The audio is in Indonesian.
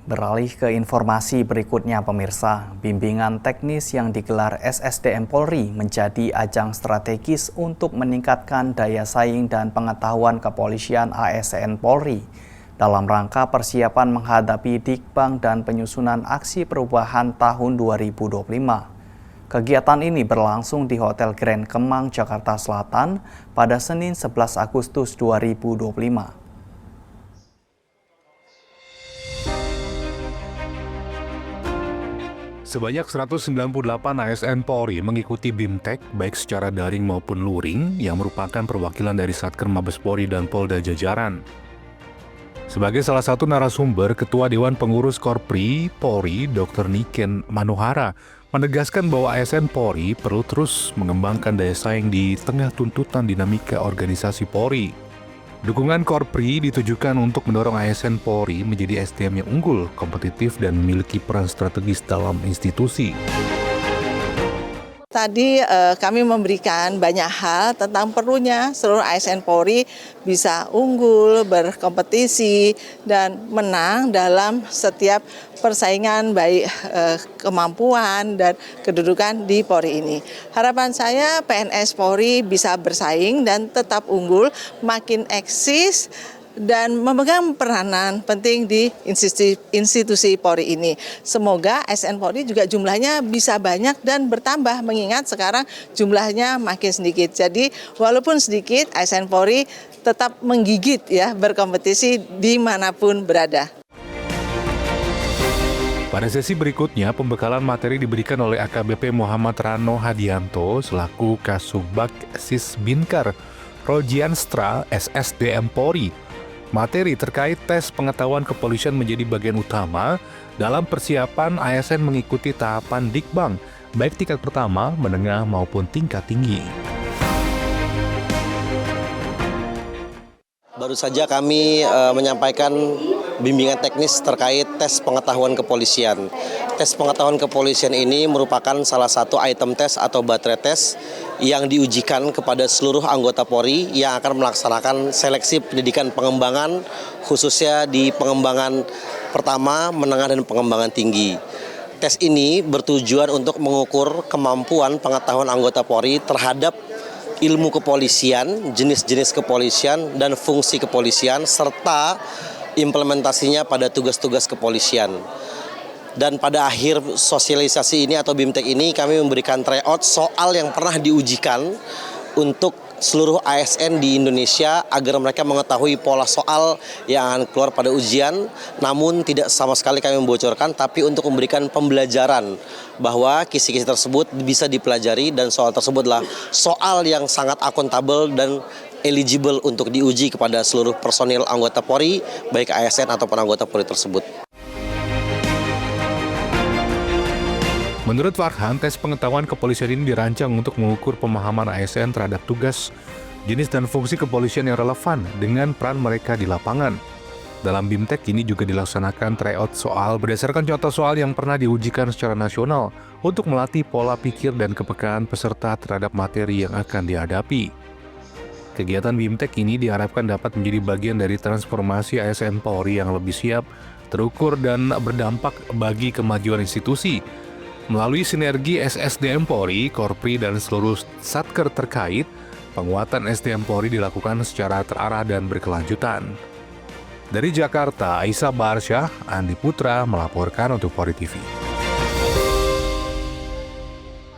Beralih ke informasi berikutnya pemirsa, bimbingan teknis yang digelar SSDM Polri menjadi ajang strategis untuk meningkatkan daya saing dan pengetahuan kepolisian ASN Polri dalam rangka persiapan menghadapi Dikbang dan penyusunan aksi perubahan tahun 2025. Kegiatan ini berlangsung di Hotel Grand Kemang, Jakarta Selatan pada Senin 11 Agustus 2025. Sebanyak 198 ASN Polri mengikuti BIMTEK baik secara daring maupun luring yang merupakan perwakilan dari Satker Mabes Polri dan Polda jajaran. Sebagai salah satu narasumber, Ketua Dewan Pengurus Korpri Polri Dr. Niken Manohara menegaskan bahwa ASN Polri perlu terus mengembangkan daya saing di tengah tuntutan dinamika organisasi Polri. Dukungan Korpri ditujukan untuk mendorong ASN Polri menjadi SDM yang unggul, kompetitif, dan memiliki peran strategis dalam institusi. Tadi kami memberikan banyak hal tentang perlunya seluruh ASN Polri bisa unggul, berkompetisi, dan menang dalam setiap persaingan baik kemampuan dan kedudukan di Polri ini. Harapan saya PNS Polri bisa bersaing dan tetap unggul, makin eksis, dan memegang peranan penting di institusi Polri ini. Semoga ASN Polri juga jumlahnya bisa banyak dan bertambah, mengingat sekarang jumlahnya makin sedikit. Jadi walaupun sedikit, ASN Polri tetap menggigit ya, berkompetisi dimanapun berada. Pada sesi berikutnya, pembekalan materi diberikan oleh AKBP Muhammad Rano Hadianto selaku Kasubag Sisbinkar Rojianstra SSDM Polri. Materi terkait tes pengetahuan kepolisian menjadi bagian utama dalam persiapan ASN mengikuti tahapan Dikbang, baik tingkat pertama, menengah, maupun tingkat tinggi. Baru saja kami menyampaikan bimbingan teknis terkait tes pengetahuan kepolisian. Tes pengetahuan kepolisian ini merupakan salah satu item tes atau baterai tes yang diujikan kepada seluruh anggota Polri yang akan melaksanakan seleksi pendidikan pengembangan, khususnya di pengembangan pertama, menengah, dan pengembangan tinggi. Tes ini bertujuan untuk mengukur kemampuan pengetahuan anggota Polri terhadap ilmu kepolisian, jenis-jenis kepolisian, dan fungsi kepolisian, serta implementasinya pada tugas-tugas kepolisian. Dan pada akhir sosialisasi ini atau BIMTEK ini kami memberikan tryout soal yang pernah diujikan untuk seluruh ASN di Indonesia agar mereka mengetahui pola soal yang akan keluar pada ujian, namun tidak sama sekali kami membocorkan, tapi untuk memberikan pembelajaran bahwa kisi-kisi tersebut bisa dipelajari dan soal tersebutlah soal yang sangat akuntabel dan eligible untuk diuji kepada seluruh personil anggota Polri, baik ASN ataupun anggota Polri tersebut. Menurut Farhan, tes pengetahuan kepolisian ini dirancang untuk mengukur pemahaman ASN terhadap tugas, jenis dan fungsi kepolisian yang relevan dengan peran mereka di lapangan. Dalam BIMTEK ini juga dilaksanakan tryout soal berdasarkan contoh soal yang pernah diujikan secara nasional untuk melatih pola pikir dan kepekaan peserta terhadap materi yang akan dihadapi. Kegiatan BIMTEK ini diharapkan dapat menjadi bagian dari transformasi ASN Polri yang lebih siap, terukur, dan berdampak bagi kemajuan institusi. Melalui sinergi SSDM Polri, Korpri, dan seluruh satker terkait, penguatan SDM Polri dilakukan secara terarah dan berkelanjutan. Dari Jakarta, Aisyah Barsyah, Andi Putra melaporkan untuk Polri TV.